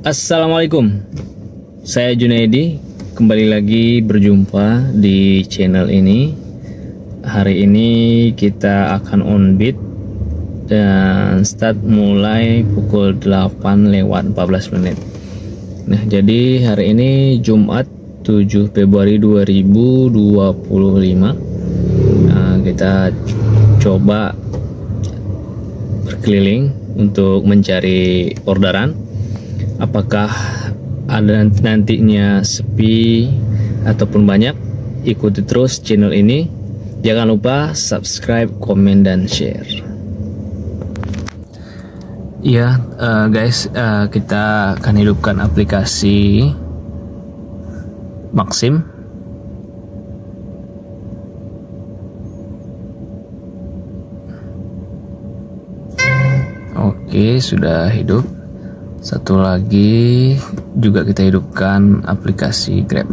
Assalamualaikum, saya Junaidi. Kembali lagi berjumpa di channel ini. Hari ini kita akan on beat dan start mulai pukul 8:14 menit. Nah, jadi hari ini Jumat 7 Februari 2025. Nah, kita coba berkeliling untuk mencari orderan. Apakah ada nantinya sepi ataupun banyak? Ikuti terus channel ini. Jangan lupa subscribe, komen, dan share. Iya, guys, kita akan hidupkan aplikasi Maxim. Oke, sudah hidup. Satu lagi juga kita hidupkan aplikasi Grab.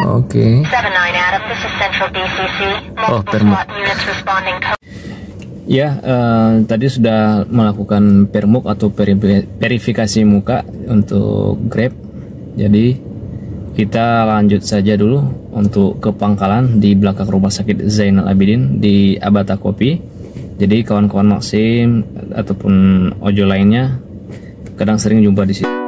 Oke. Oh, permuk. Ya, tadi sudah melakukan permuk atau verifikasi muka untuk Grab. Jadi kita lanjut saja dulu untuk ke pangkalan di belakang Rumah Sakit Zainal Abidin di Abata Kopi. Jadi kawan-kawan Maxim ataupun ojol lainnya kadang sering jumpa di sini.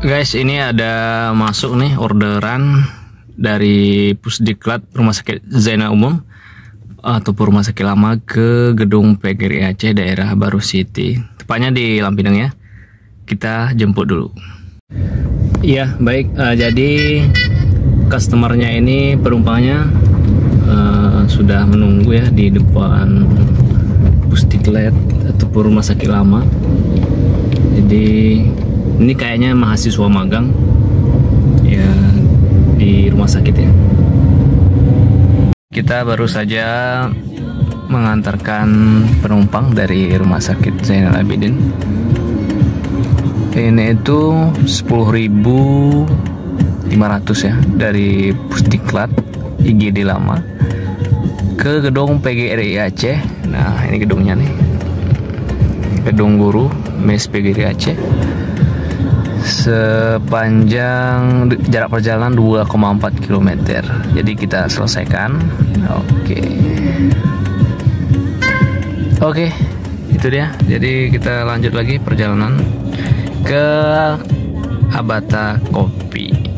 Guys, ini ada masuk nih orderan dari Pusdiklat Rumah Sakit Zainal Umum ataupun Rumah Sakit Lama ke Gedung PGRI Aceh daerah Baru City, tepatnya di Lampinang ya. Kita jemput dulu. Iya, baik. Jadi customernya ini penumpangnya sudah menunggu ya di depan Pusdiklat ataupun rumah sakit lama. Jadi ini kayaknya mahasiswa magang ya di rumah sakit ya. Kita baru saja mengantarkan penumpang dari rumah sakit Zainal Abidin. Ini itu 10.500 ya dari Pusdiklat IGD lama ke gedung PGRI Aceh. Nah, ini gedungnya nih, gedung guru MES PGRI Aceh. Sepanjang jarak perjalanan 2,4 km. Jadi kita selesaikan. Oke, itu dia. Jadi kita lanjut lagi perjalanan ke Abata Kopi.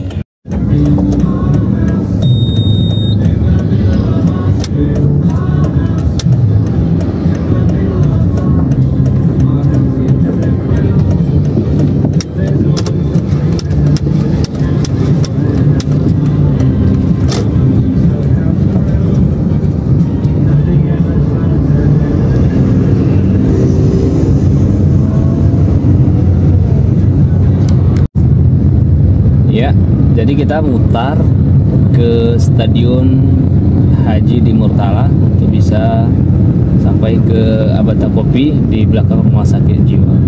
Ya, jadi kita mutar ke Stadion Haji di Murtala untuk bisa sampai ke Abata Kopi di belakang rumah sakit jiwa.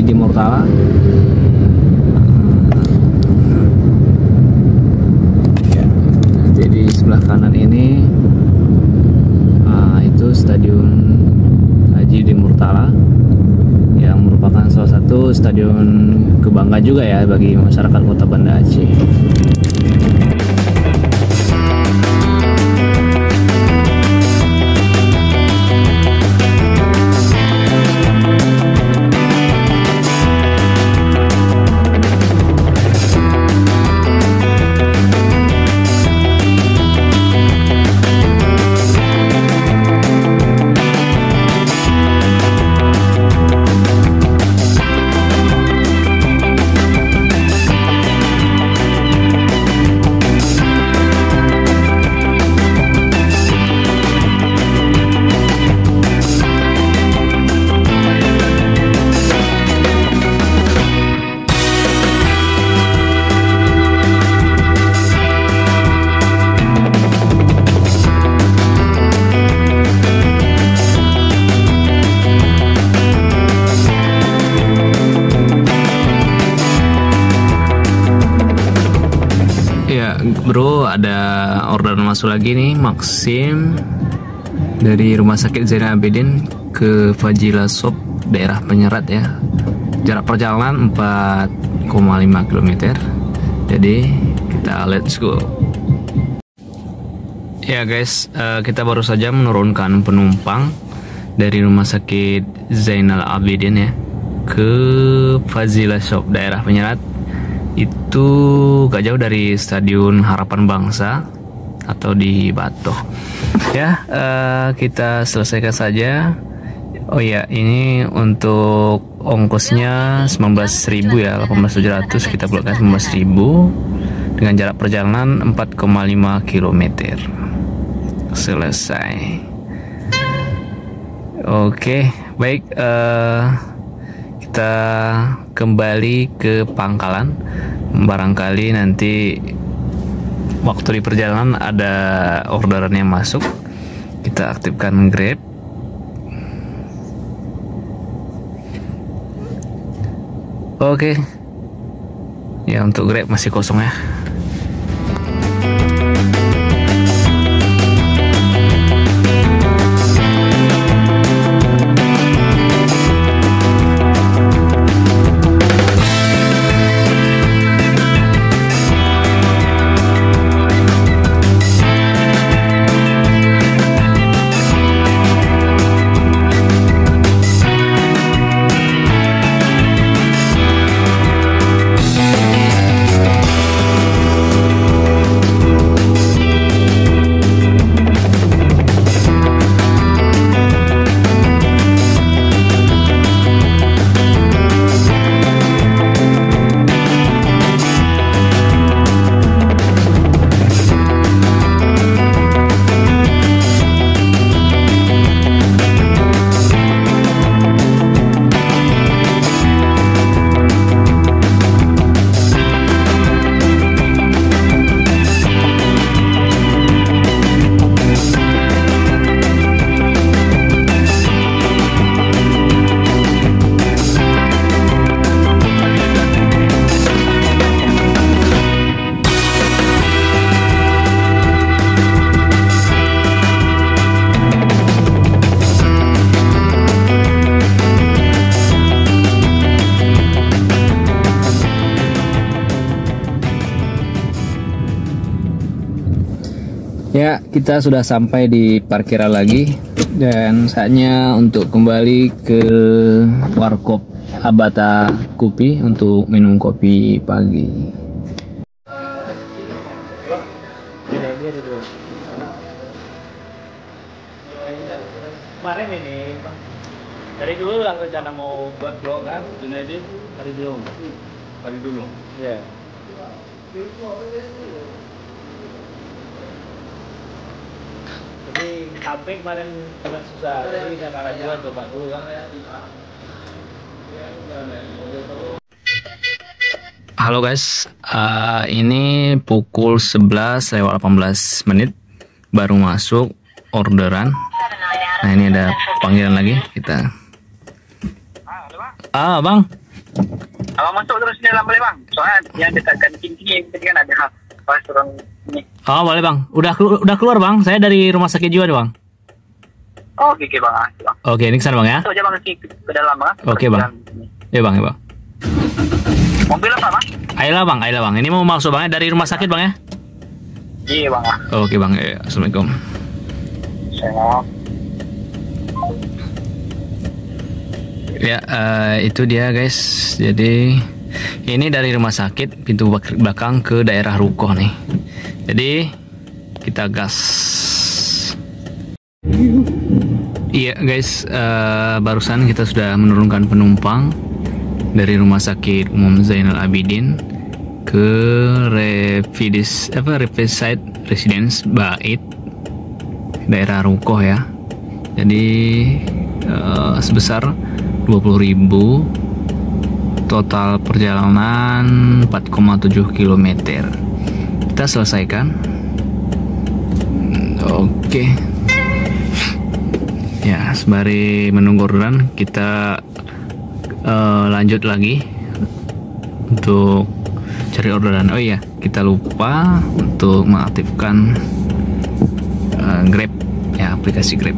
Di Murtala. Ya, nanti di sebelah kanan ini itu Stadion Haji di Murtala yang merupakan salah satu stadion kebanggaan juga ya bagi masyarakat Kota Banda Aceh. Bro, ada orderan masuk lagi nih, Maxim dari Rumah Sakit Zainal Abidin ke Fajila Shop daerah Penyerat ya. Jarak perjalanan 4,5 km. Jadi kita let's go. Ya guys, kita baru saja menurunkan penumpang dari Rumah Sakit Zainal Abidin ya ke Fajila Shop daerah Penyerat. Itu gak jauh dari Stadion Harapan Bangsa atau di Batoh ya. Kita selesaikan saja. Oh ya, ini untuk ongkosnya 19.000 ya, 18.700 kita keluarkan 19.000 dengan jarak perjalanan 4,5 km. Selesai. Oke, baik, kita kembali ke pangkalan. Barangkali nanti waktu di perjalanan ada orderan yang masuk, kita aktifkan Grab. Oke, ya untuk Grab masih kosong ya. Ya, kita sudah sampai di parkiran lagi dan saatnya untuk kembali ke Warkop Habata Kopi untuk minum kopi pagi. Kemarin ini dari dulu lah rencana mau buat blog kan, Junaidi dari dulu. Dari dulu. Ya. Jadi camping kemarin agak susah, jadi karena jual coba dulu kan. Halo guys, ini pukul 11:18 baru masuk orderan. Nah ini ada panggilan lagi kita. Bang. Abang masuk terus ni dalam boleh bang? Soalnya yang dekat kantin sini kan ada pas orang ni. Oh boleh bang, udah keluar bang, saya dari rumah sakit jiwa deh bang. Oh okey bang. Oke, ini kesana bang ya. So je bang ke dalam bang. Oke bang. Ya bang, ya bang. Mobil apa bang? Ayolah bang. Ini mau masuk bang ya dari rumah sakit bang ya. Iya bang. Oke bang, ya. Assalamualaikum. Saya Ya, itu dia guys. Jadi ini dari rumah sakit pintu belakang ke daerah Rukoh nih. Jadi kita gas. Iya guys, barusan kita sudah menurunkan penumpang dari Rumah Sakit Umum Zainal Abidin ke Riverside Residence Bait daerah Rukoh ya. Jadi sebesar 20.000, total perjalanan 4,7 km. Kita selesaikan. Oke. Ya, sembari menunggu orderan kita lanjut lagi untuk cari orderan. Oh iya, kita lupa untuk mengaktifkan Grab ya, aplikasi Grab.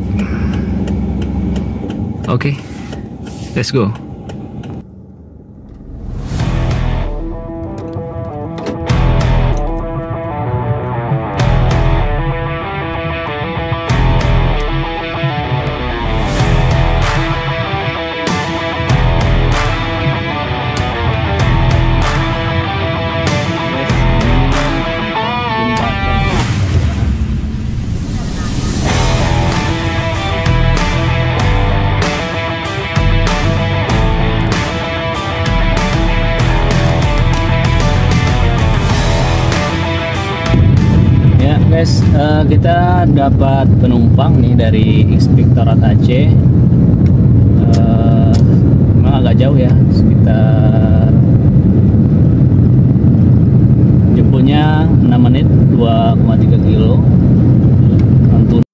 Oke. Let's go. Guys, kita dapat penumpang nih dari Inspektorat Aceh. Memang agak jauh ya, sekitar jemputnya 6 menit, 2,3 kilo. Untuk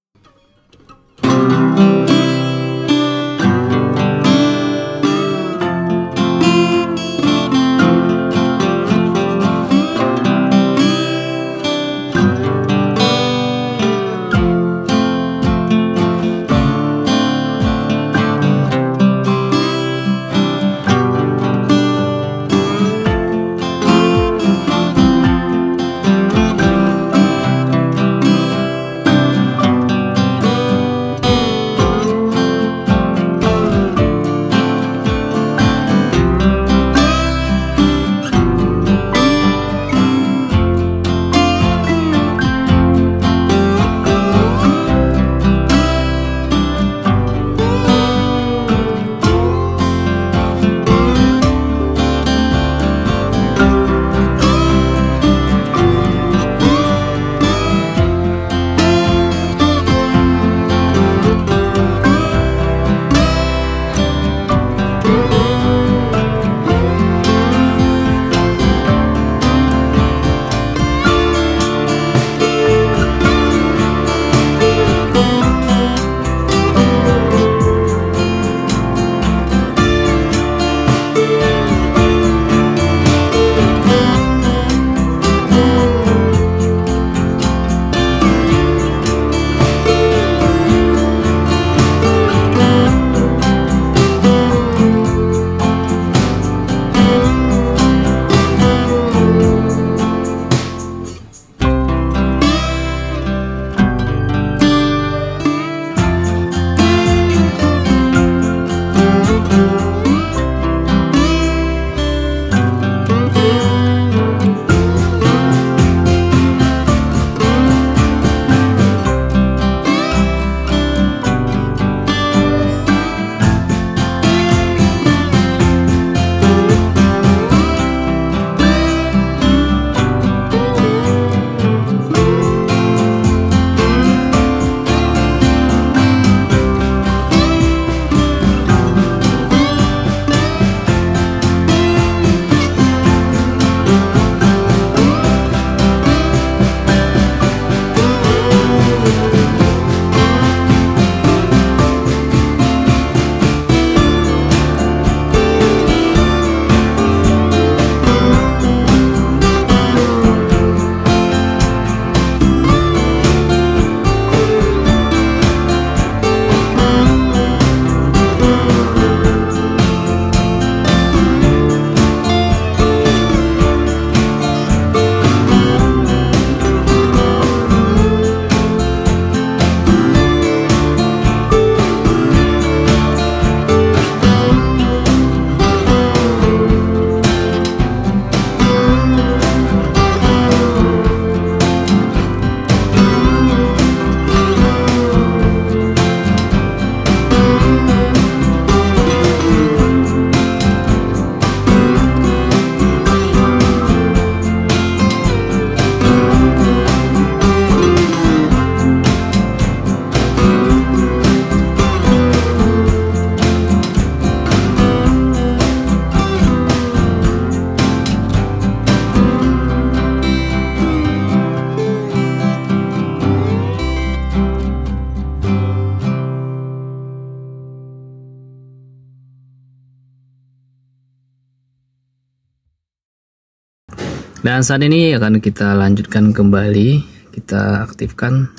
Dan saat ini akan kita lanjutkan kembali, kita aktifkan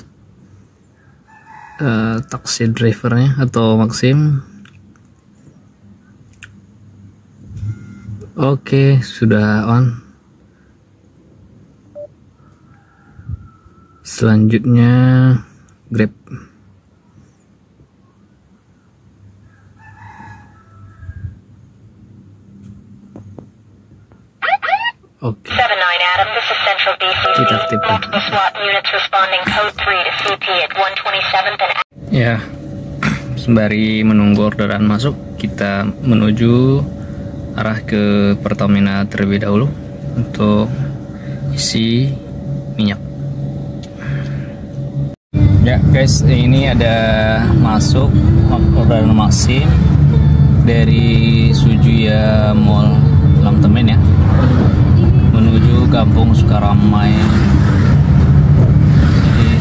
taksi drivernya atau Maxim. Oke, sudah on. Selanjutnya Grab. Oke. Kita aktifkan. Ya, sembari menunggu orderan masuk, kita menuju arah ke Pertamina terlebih dahulu untuk isi minyak. Ya guys, ini ada masuk orderan Maxim dari Sujuya Mall Lamtemen ya, menuju Kampung Sukaramai. Jadi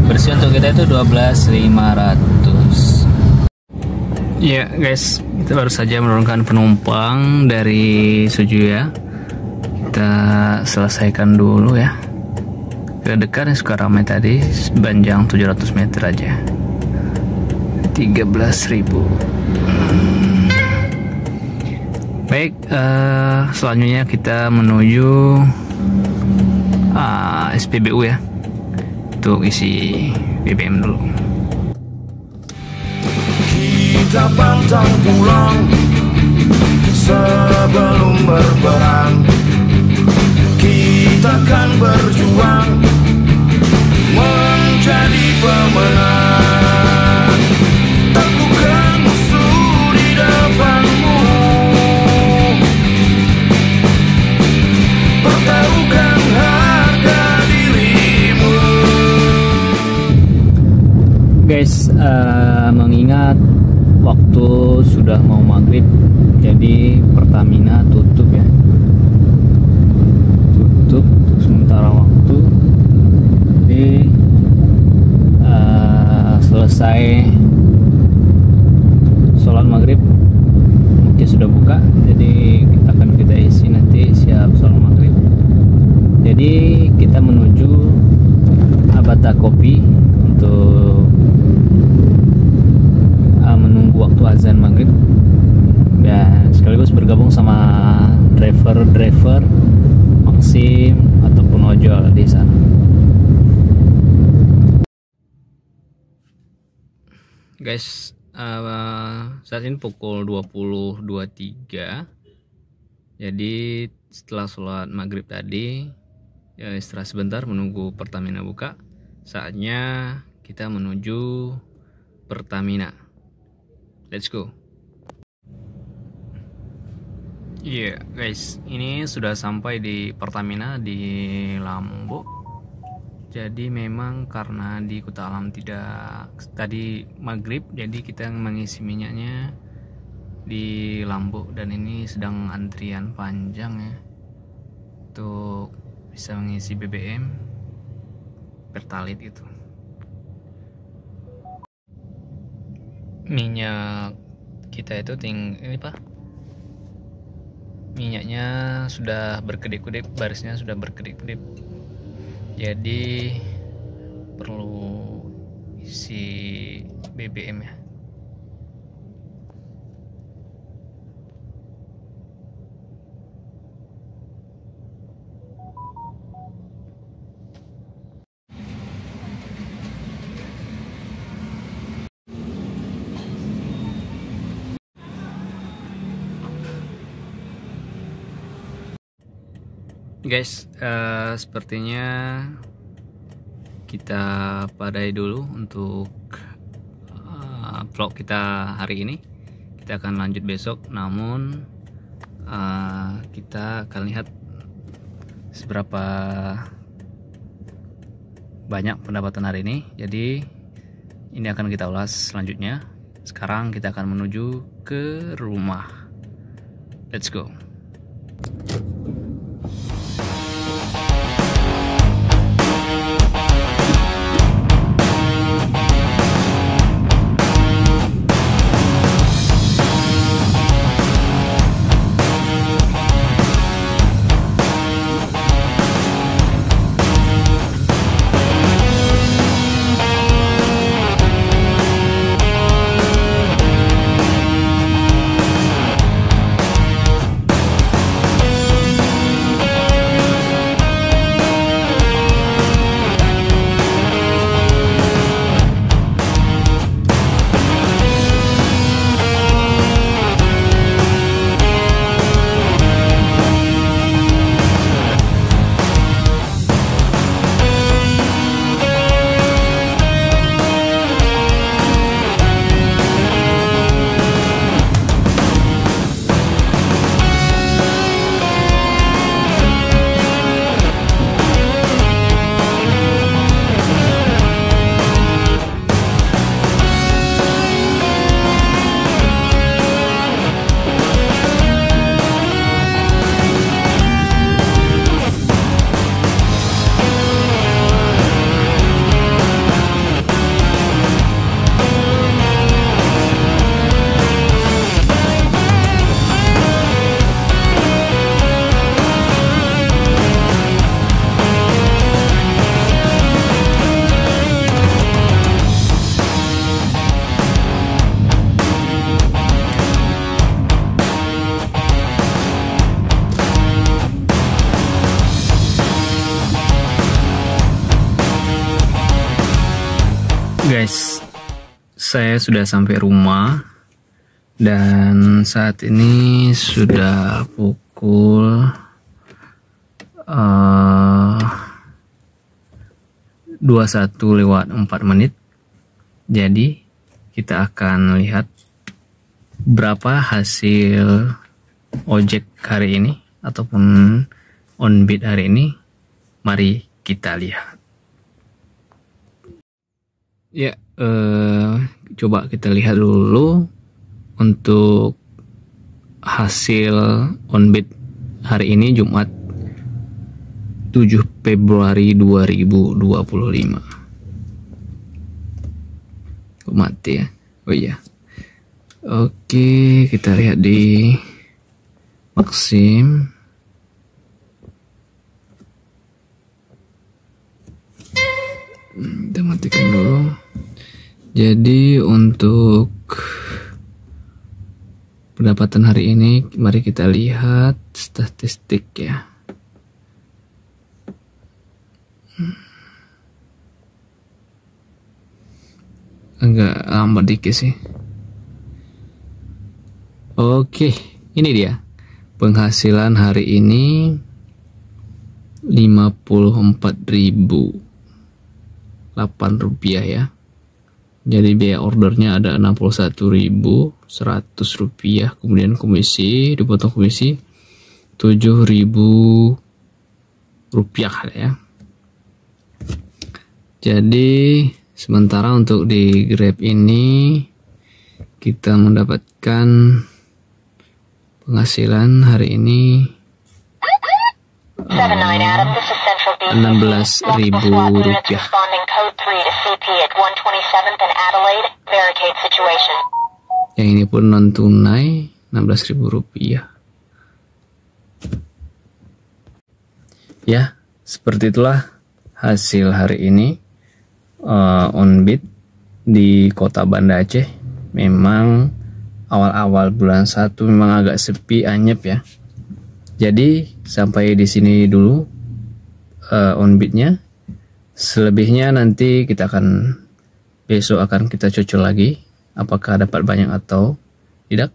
bersih untuk kita itu 12.500. Ya guys, kita baru saja menurunkan penumpang dari Sujuya. Kita selesaikan dulu ya. Ke dekat Sukaramai tadi sepanjang 700 meter aja. 13.000. Baik, selanjutnya kita menuju SPBU ya, untuk isi BBM dulu. Kita pantang pulang sebelum berperang. Kita akan berjuang menjadi pemenang. Taklukkan musuh di depanmu, pertaruhkan harga dirimu. Guys, mengingat waktu sudah mau maghrib, jadi Pertamina tutup ya, tutup untuk sementara waktu. Jadi selesai sholat maghrib mungkin sudah buka, jadi akan kita isi nanti siap sholat maghrib. Jadi kita menuju Abata Kopi untuk menunggu waktu azan maghrib dan sekaligus bergabung sama driver Maxim ataupun ojol di sana. Guys, saat ini pukul 20.23. Jadi setelah sholat maghrib tadi ya, istirahat sebentar menunggu Pertamina buka. Saatnya kita menuju Pertamina. Let's go. Iya guys, ini sudah sampai di Pertamina di Lombok. Jadi memang karena di Kuta Alam tidak tadi maghrib, jadi kita mengisi minyaknya di Lombok, dan ini sedang antrian panjang ya untuk bisa mengisi BBM Pertalite itu. Minyak kita itu ini Pak, minyaknya sudah berkedip-kedip, barisnya sudah berkedip-kedip, jadi perlu isi BBM ya. Guys, sepertinya kita padai dulu untuk vlog kita hari ini. Kita akan lanjut besok, namun kita akan lihat seberapa banyak pendapatan hari ini. Jadi ini akan kita ulas selanjutnya. Sekarang kita akan menuju ke rumah. Let's go. Guys, saya sudah sampai rumah dan saat ini sudah pukul 21:04. Jadi kita akan lihat berapa hasil ojek hari ini ataupun Onbit hari ini. Mari kita lihat. Ya, coba kita lihat dulu untuk hasil Onbit hari ini Jumat 7 Februari 2025. Kok mati ya? Oh iya. Oke, kita lihat di Maxim. Kita matikan dulu. Jadi untuk pendapatan hari ini, mari kita lihat statistik ya. Agak lambat dikit sih. Oke, ini dia penghasilan hari ini 54.008 rupiah ya. Jadi biaya ordernya ada 61.100 rupiah. Kemudian komisi, dipotong komisi 7.000 rupiah ya. Jadi sementara untuk di Grab ini kita mendapatkan penghasilan hari ini 16.000 rupiah. Yang ini pun non tunai 16.000 rupiah. Ya, seperti itulah hasil hari ini Onbit di kota Banda Aceh. Memang awal-awal bulan 1 memang agak sepi, anyep ya. Jadi sampai di sini dulu Onbitnya. Selebihnya nanti besok akan kita cocok lagi apakah dapat banyak atau tidak.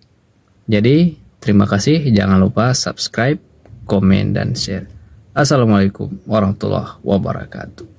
Jadi terima kasih, jangan lupa subscribe, komen dan share. Assalamualaikum warahmatullahi wabarakatuh.